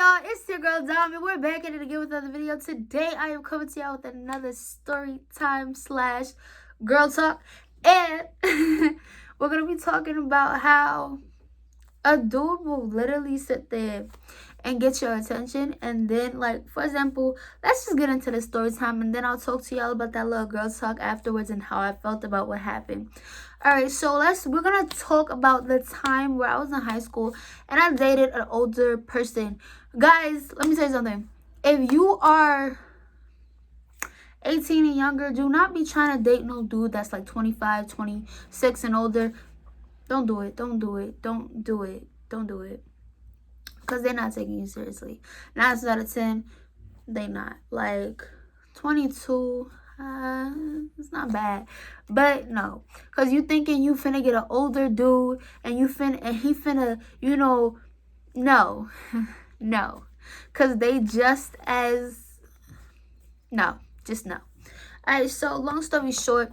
y'all? It's your girl Dom, and we're back at it again with another video. Today I am coming to y'all with another story time / girl talk, and we're gonna be talking about how a dude will literally sit there and get your attention, and then, like, for example, let's just get into the story time, and then I'll talk to y'all about that little girl talk afterwards and how I felt about what happened. All right, so we're gonna talk about the time where I was in high school and I dated an older person. Guys, let me say something. If you are 18 and younger, do not be trying to date no dude that's like 25, 26 and older. Don't do it. Don't do it. Don't do it. Don't do it. Because they're not taking you seriously. 9 out of 10, they not. Like, 22, it's not bad. But no. Because you thinking you finna get an older dude and he finna, you know, no. No. Because they just as, no. Just no. Alright, so long story short,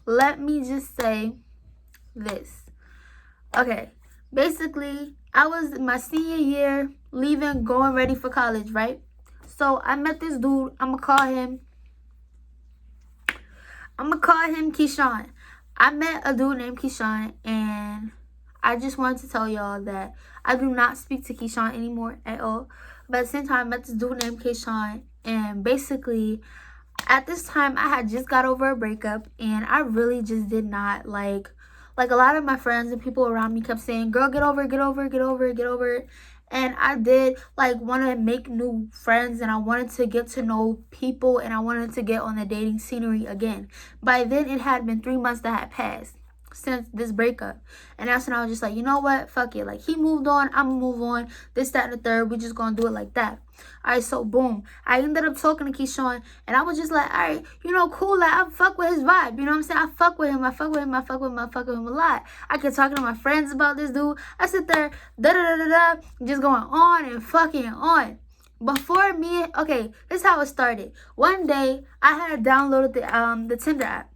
let me just say this. Okay. Basically, I was in my senior year, leaving, going ready for college, right? So I met this dude. I'm gonna call him Keyshawn. I met a dude named Keyshawn, and I just wanted to tell y'all that I do not speak to Keyshawn anymore at all. But at the same time, I met this dude named Keyshawn, and basically, at this time, I had just got over a breakup, and I really just did not like a lot of my friends and people around me kept saying, girl, get over it, get over it, get over it, get over it. And I did like want to make new friends, and I wanted to get to know people, and I wanted to get on the dating scenery again. By then, it had been 3 months that had passed since this breakup. And that's when I was just like, you know what? Fuck it. Like, he moved on, I'm gonna move on. This, that, and the third. We just gonna do it like that. Alright, so boom. I ended up talking to Keyshawn, and I was just like, alright, you know, cool. Like, I fuck with his vibe. You know what I'm saying? I fuck with him. I fuck with him. I fuck with him. I fuck with him a lot. I kept talking to my friends about this dude. I sit there, da-da-da-da-da, just going on and fucking on. Before me, okay, this is how it started. One day, I had downloaded the Tinder app.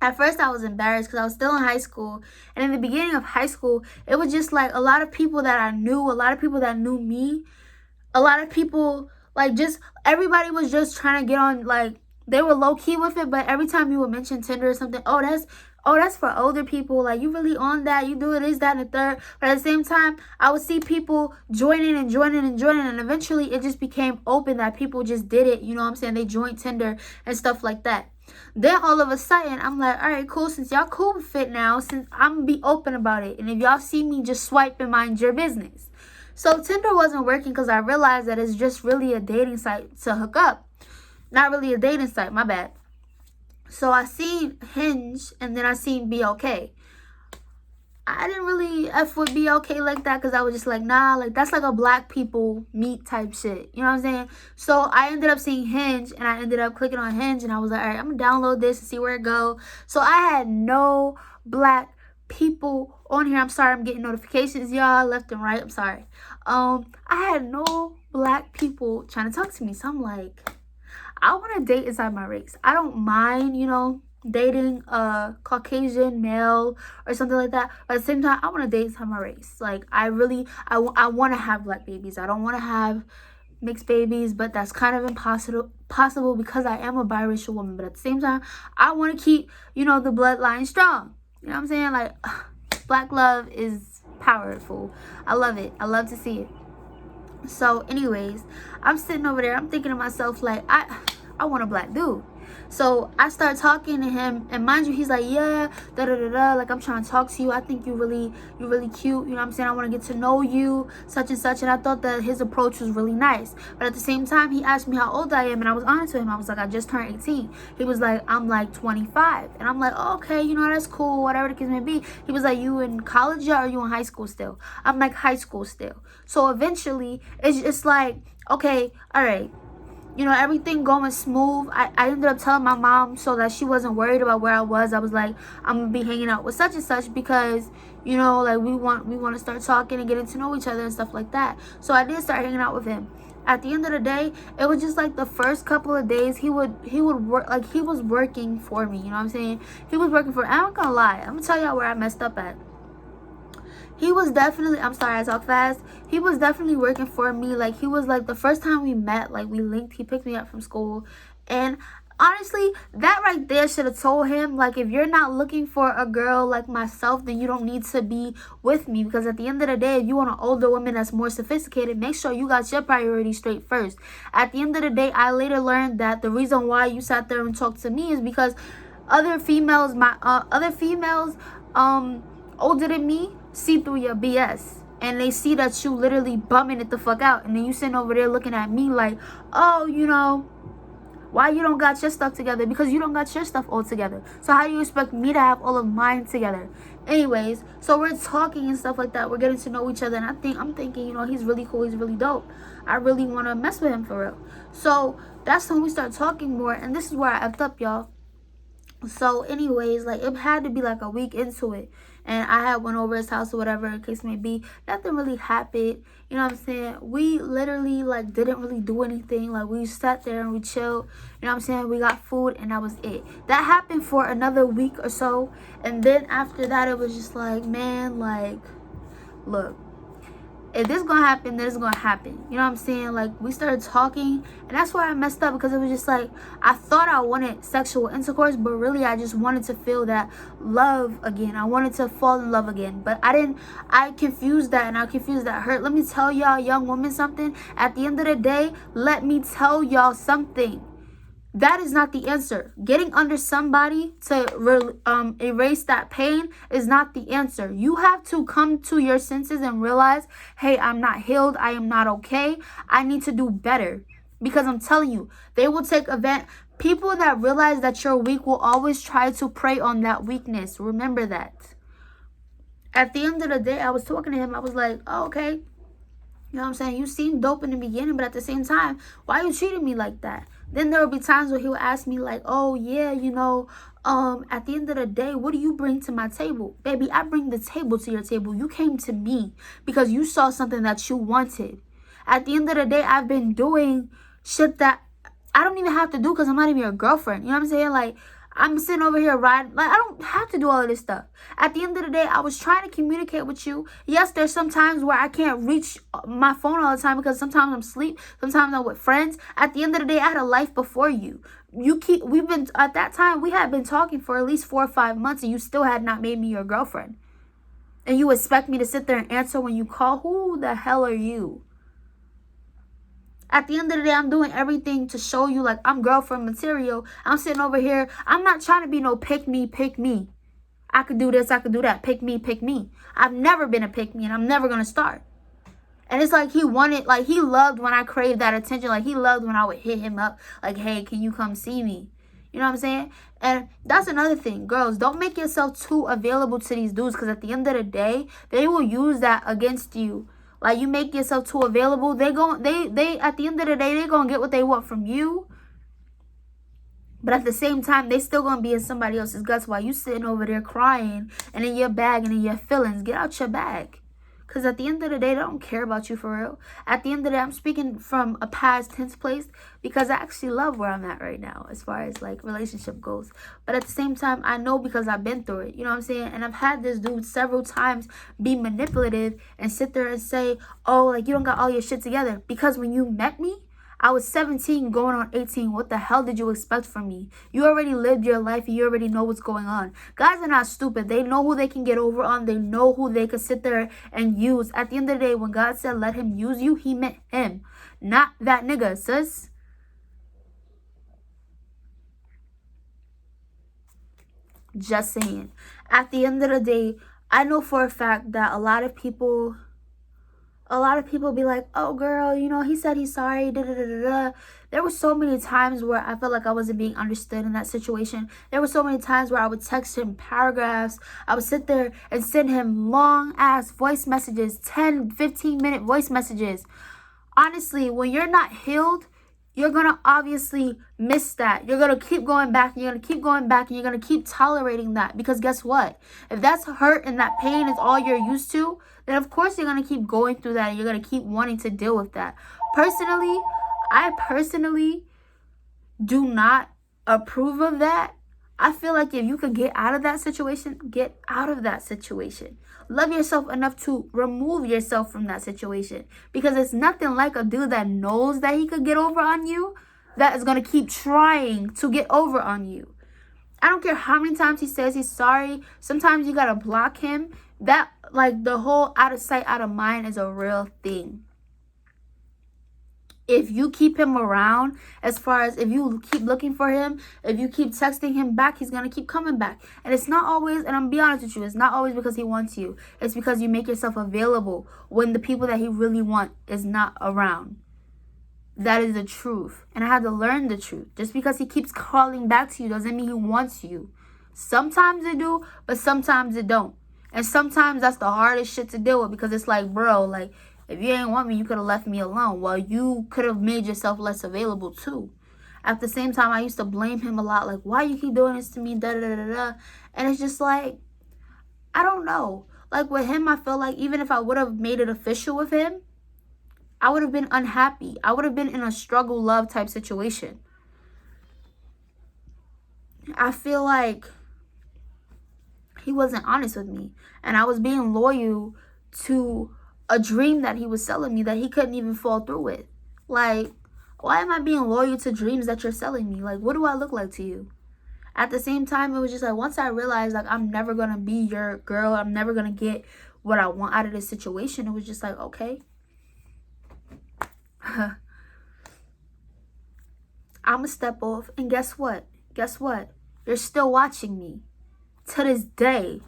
At first, I was embarrassed because I was still in high school. And in the beginning of high school, it was just like a lot of people that I knew, a lot of people that knew me, a lot of people, like, just everybody was just trying to get on, like, they were low-key with it. But every time you would mention Tinder or something, oh, that's for older people. Like, you really on that? You do it, is that, and the third. But at the same time, I would see people joining. And eventually, it just became open that people just did it. You know what I'm saying? They joined Tinder and stuff like that. Then all of a sudden, I'm like, all right, cool. Since y'all cool with it now, since I'm going to be open about it. And if y'all see me, just swipe and mind your business. So Tinder wasn't working because I realized that it's just really a dating site to hook up. Not really a dating site, my bad. So I seen Hinge, and then I seen BOK. I didn't really F with BOK like that because I was just like, nah, like, that's like a black people meet type shit. You know what I'm saying? So I ended up seeing Hinge, and I ended up clicking on Hinge, and I was like, all right, I'm going to download this and see where it go. So I had no black people on here. I'm sorry, I'm getting notifications, y'all, left and right. I'm sorry. I had no black people trying to talk to me. So I'm like, I want to date inside my race. I don't mind, you know, dating a Caucasian male or something like that. But at the same time, I want to date inside my race. Like, I want to have black babies. I don't want to have mixed babies, but that's kind of impossible because I am a biracial woman. But at the same time, I want to keep, you know, the bloodline strong. You know what I'm saying? Like, black love is powerful. I love it. I love to see it. So anyways, I'm sitting over there. I'm thinking to myself, like, I want a black dude. So I start talking to him, and mind you, he's like, yeah, da-da-da-da, like, I'm trying to talk to you. I think you're really cute. You know what I'm saying? I want to get to know you, such and such. And I thought that his approach was really nice. But at the same time, he asked me how old I am, and I was honest with him. I was like, I just turned 18. He was like, I'm like 25. And I'm like, oh, okay, you know, that's cool, whatever the case may be. He was like, you in college yet, or you in high school still? I'm like, high school still. So eventually, it's just like, okay, all right. You know, everything going smooth. I ended up telling my mom so that she wasn't worried about where I was. I was like, I'm going to be hanging out with such and such because, you know, like, we want to start talking and getting to know each other and stuff like that. So I did start hanging out with him. At the end of the day, it was just like the first couple of days he would work, like, he was working for me. You know what I'm saying? He was working for, I'm not going to lie. I'm going to tell y'all where I messed up at. he was definitely, I'm sorry, I talk fast. He was definitely working for me. Like, he was like, the first time we met, like, we linked, he picked me up from school. And honestly, that right there should have told him, like, if you're not looking for a girl like myself, then you don't need to be with me. Because at the end of the day, if you want an older woman that's more sophisticated, make sure you got your priorities straight first. At the end of the day, I later learned that the reason why you sat there and talked to me is because other females, older than me, see through your BS. And they see that you literally bumming it the fuck out. And then you sitting over there looking at me like, oh, you know, why you don't got your stuff together? Because you don't got your stuff all together. So how do you expect me to have all of mine together? Anyways, so we're talking and stuff like that. We're getting to know each other. And I'm thinking, you know, he's really cool. He's really dope. I really want to mess with him for real. So that's when we start talking more. And this is where I effed up, y'all. So anyways, like, it had to be like a week into it, and I had went over his house or whatever, in case may be. Nothing really happened, you know what I'm saying? We literally, like, didn't really do anything. Like, we sat there and we chilled, you know what I'm saying? We got food, and that was it. That happened for another week or so, and then after that, it was just like, man, like, look, if this is gonna happen, then it's gonna happen. You know what I'm saying? Like, we started talking, and that's where I messed up, because it was just like, I thought I wanted sexual intercourse, but really I just wanted to feel that love again. I wanted to fall in love again, but I confused that, and I confused that hurt. Let me tell y'all, young women, something. At the end of the day, let me tell y'all something. That is not the answer. Getting under somebody to erase that pain is not the answer. You have to come to your senses and realize, hey, I'm not healed. I am not okay. I need to do better. Because I'm telling you, they will take advantage. People that realize that you're weak will always try to prey on that weakness. Remember that. At the end of the day, I was talking to him. I was like, oh, okay. You know what I'm saying? You seem dope in the beginning, but at the same time, why are you treating me like that? Then there will be times where he will ask me like, oh, yeah, you know, at the end of the day, what do you bring to my table? Baby, I bring the table to your table. You came to me because you saw something that you wanted. At the end of the day, I've been doing shit that I don't even have to do because I'm not even your girlfriend. You know what I'm saying? Like, I'm sitting over here riding. Like, I don't have to do all of this stuff. At the end of the day, I was trying to communicate with you. Yes, there's some times where I can't reach my phone all the time because sometimes I'm asleep. Sometimes I'm with friends. At the end of the day, I had a life before you. At that time, we had been talking for at least 4 or 5 months, and you still had not made me your girlfriend. And you expect me to sit there and answer when you call? Who the hell are you? At the end of the day, I'm doing everything to show you, like, I'm girlfriend material. I'm sitting over here. I'm not trying to be no pick me. I could do this, I could do that. Pick me. I've never been a pick me, and I'm never going to start. And it's like he loved when I craved that attention. Like, he loved when I would hit him up, like, hey, can you come see me? You know what I'm saying? And that's another thing. Girls, don't make yourself too available to these dudes, because at the end of the day, they will use that against you. Like, you make yourself too available, they at the end of the day, they're going to get what they want from you. But at the same time, they still going to be in somebody else's guts while you sitting over there crying and in your bag and in your feelings. Get out your bag. Because at the end of the day, they don't care about you for real. At the end of the day, I'm speaking from a past tense place because I actually love where I'm at right now as far as, like, relationship goes. But at the same time, I know because I've been through it. You know what I'm saying? And I've had this dude several times be manipulative and sit there and say, oh, like, you don't got all your shit together. Because when you met me, I was 17 going on 18. What the hell did you expect from me? You already lived your life and you already know what's going on. Guys are not stupid. They know who they can get over on. They know who they can sit there and use. At the end of the day, when God said let him use you, he meant him. Not that nigga, sis. Just saying. At the end of the day, I know for a fact that a lot of people be like, oh, girl, you know, he said he's sorry, There were so many times where I felt like I wasn't being understood in that situation. There were so many times where I would text him paragraphs. I would sit there and send him long-ass voice messages, 10, 15-minute voice messages. Honestly, when you're not healed, you're going to obviously miss that. You're going to keep going back, and you're going to keep going back, and you're going to keep tolerating that. Because guess what? If that's hurt and that pain is all you're used to, then of course you're going to keep going through that, and you're going to keep wanting to deal with that. I personally do not approve of that. I feel like if you could get out of that situation, get out of that situation. Love yourself enough to remove yourself from that situation. Because it's nothing like a dude that knows that he could get over on you that is going to keep trying to get over on you. I don't care how many times he says he's sorry. Sometimes you got to block him. That, like, the whole out of sight, out of mind is a real thing. If you keep him around, as far as if you keep looking for him, if you keep texting him back, he's going to keep coming back. And it's not always, and I'm be honest with you, it's not always because he wants you. It's because you make yourself available when the people that he really wants is not around. That is the truth. And I had to learn the truth. Just because he keeps calling back to you doesn't mean he wants you. Sometimes it do, but sometimes it don't. And sometimes that's the hardest shit to deal with, because it's like, bro, like, if you ain't want me, you could have left me alone. Well, you could have made yourself less available too. At the same time, I used to blame him a lot. Like, why you keep doing this to me? Da da da da da. And it's just like, I don't know. Like with him, I feel like even if I would have made it official with him, I would have been unhappy. I would have been in a struggle love type situation. I feel like he wasn't honest with me. And I was being loyal to a dream that he was selling me that he couldn't even fall through with. Like, why am I being loyal to dreams that you're selling me? Like, what do I look like to you? At the same time, it was just like, once I realized, like, I'm never going to be your girl, I'm never going to get what I want out of this situation, it was just like, okay. I'm going to step off. And guess what? Guess what? You're still watching me. To this day,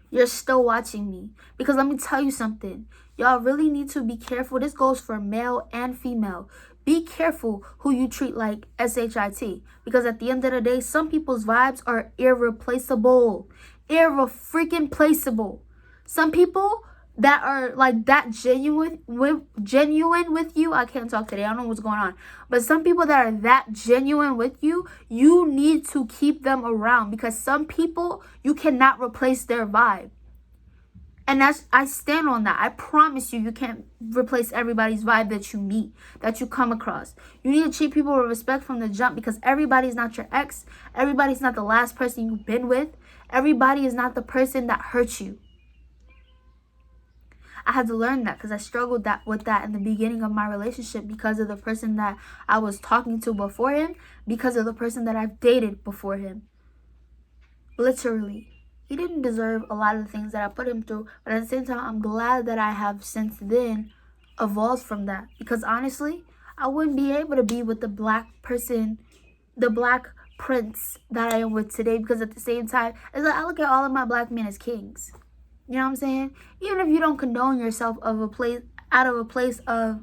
you're still watching me. Because let me tell you something. Y'all really need to be careful. This goes for male and female. Be careful who you treat like SHIT. Because at the end of the day, some people's vibes are irreplaceable. Irre-freaking-placeable. Some people that are like that genuine with you. I can't talk today. I don't know what's going on. But some people that are that genuine with you, you need to keep them around. Because some people, you cannot replace their vibe. And I stand on that. I promise you, you can't replace everybody's vibe that you meet, that you come across. You need to treat people with respect from the jump, because everybody's not your ex. Everybody's not the last person you've been with. Everybody is not the person that hurt you. I had to learn that because I struggled with that in the beginning of my relationship, because of the person that I was talking to before him, because of the person that I've dated before him. Literally. He didn't deserve a lot of the things that I put him through. But at the same time, I'm glad that I have since then evolved from that. Because honestly, I wouldn't be able to be with the black person, the black prince that I am with today. Because at the same time, it's like I look at all of my black men as kings. You know what I'm saying? Even if you don't condone yourself out of a place of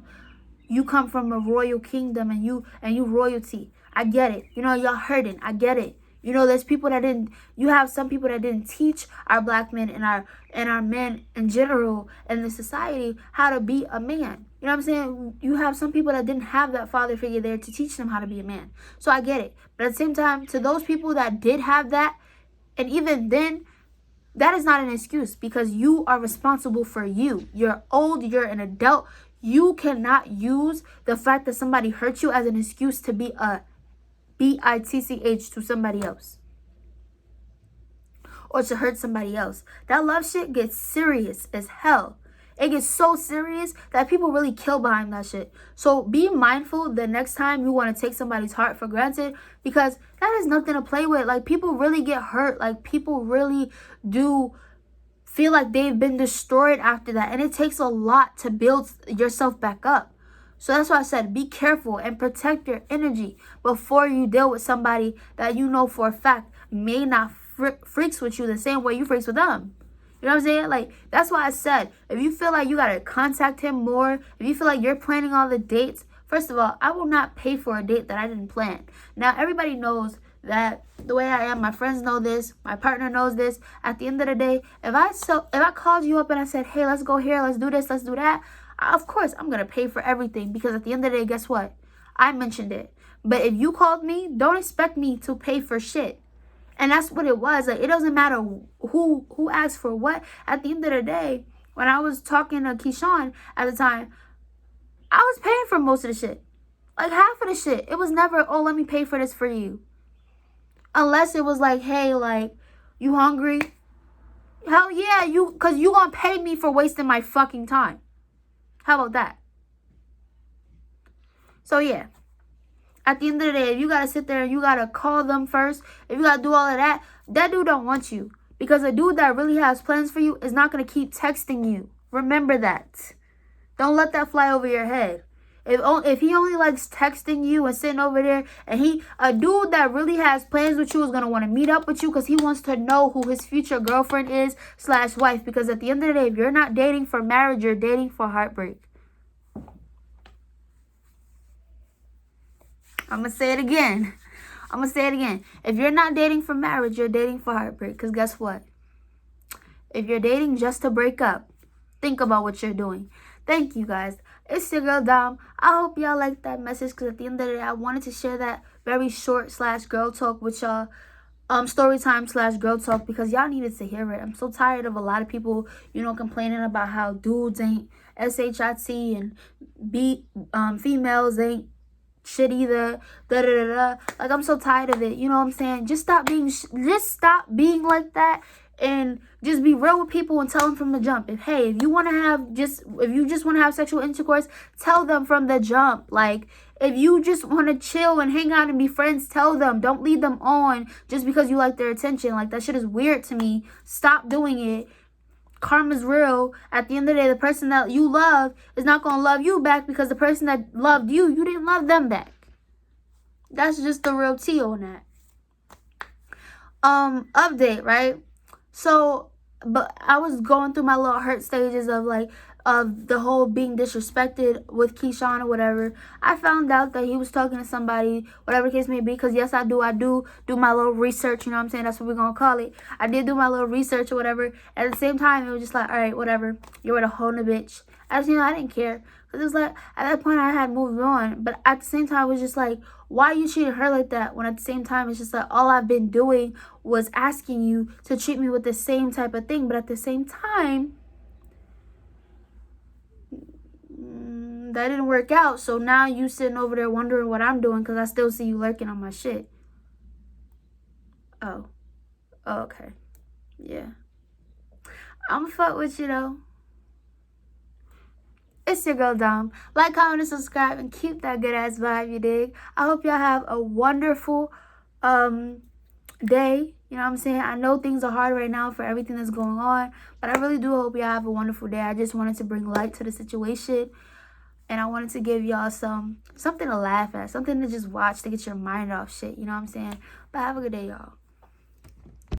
you come from a royal kingdom and you royalty. I get it. You know, y'all hurting. I get it. You know, there's people that didn't, you have some people that didn't teach our black men and our men in general in the society how to be a man. You know what I'm saying? You have some people that didn't have that father figure there to teach them how to be a man. So I get it. But at the same time, to those people that did have that, and even then, that is not an excuse, because you are responsible for you. You're old, you're an adult. You cannot use the fact that somebody hurt you as an excuse to be a bitch to somebody else, or to hurt somebody else. That love shit gets serious as hell. It gets so serious that people really kill behind that shit. So be mindful the next time you want to take somebody's heart for granted, because that is nothing to play with. Like, people really get hurt. Like, people really do feel like they've been destroyed after that, and it takes a lot to build yourself back up. So that's why I said be careful and protect your energy before you deal with somebody that you know for a fact may not freaks with you the same way you freaks with them. You know what I'm saying? Like, that's why I said, if you feel like you got to contact him more, if you feel like you're planning all the dates, first of all, I will not pay for a date that I didn't plan. Now, everybody knows that the way I am, my friends know this, my partner knows this. At the end of the day, if I called you up and I said, hey, let's go here, let's do this, let's do that, of course, I'm going to pay for everything, because at the end of the day, guess what? I mentioned it. But if you called me, don't expect me to pay for shit. And that's what it was. Like, it doesn't matter who asked for what. At the end of the day, when I was talking to Keyshawn at the time, I was paying for most of the shit. Like, half of the shit. It was never, oh, let me pay for this for you. Unless it was like, hey, like, you hungry? Hell yeah, because you gonna pay me for wasting my fucking time. How about that? So yeah, at the end of the day, if you gotta sit there and you gotta call them first, if you gotta do all of that, that dude don't want you. Because a dude that really has plans for you is not gonna keep texting you. Remember that. Don't let that fly over your head. If he only likes texting you and sitting over there, and a dude that really has plans with you is gonna want to meet up with you because he wants to know who his future girlfriend is / wife. Because at the end of the day, if you're not dating for marriage, you're dating for heartbreak. I'm gonna say it again. If you're not dating for marriage, you're dating for heartbreak. Because guess what? If you're dating just to break up, think about what you're doing. Thank you, guys. It's your girl, Dom. I hope y'all liked that message, because at the end of the day, I wanted to share that very short / girl talk with y'all. Story time / girl talk, because y'all needed to hear it. I'm so tired of a lot of people, complaining about how dudes ain't shit and females ain't shit either. Like, I'm so tired of it. You know what I'm saying? Just stop being like that, and just be real with people and tell them from the jump. If you just want to have sexual intercourse, tell them from the jump. Like, if you just want to chill and hang out and be friends, tell them. Don't lead them on just because you like their attention. Like, that shit is weird to me. Stop doing it. Karma's real. At the end of the day, the person that you love is not going to love you back, because the person that loved you, you didn't love them back. That's just the real tea on that. Update, right? So, but I was going through my little hurt stages of the whole being disrespected with Keyshawn or whatever. I found out that he was talking to somebody, whatever the case may be, because yes, I do do my little research, you know what I'm saying? That's what we're going to call it. I did do my little research or whatever. At the same time, it was just like, all right, whatever. You're with a whole new bitch. As you know, I didn't care. Because it was like, at that point, I had moved on. But at the same time, it was just like, why you treating her like that? When at the same time, it's just like, all I've been doing was asking you to treat me with the same type of thing. But at the same time, that didn't work out. So now you sitting over there wondering what I'm doing, because I still see you lurking on my shit. Oh, okay. Yeah. I'ma fuck with you, though. It's your girl, Dom. Like, comment, and subscribe, and keep that good ass vibe, you dig? I hope y'all have a wonderful day. You know what I'm saying? I know things are hard right now for everything that's going on, but I really do hope y'all have a wonderful day. I just wanted to bring light to the situation, and I wanted to give y'all something to laugh at, something to just watch to get your mind off shit. You know what I'm saying? But have a good day, y'all.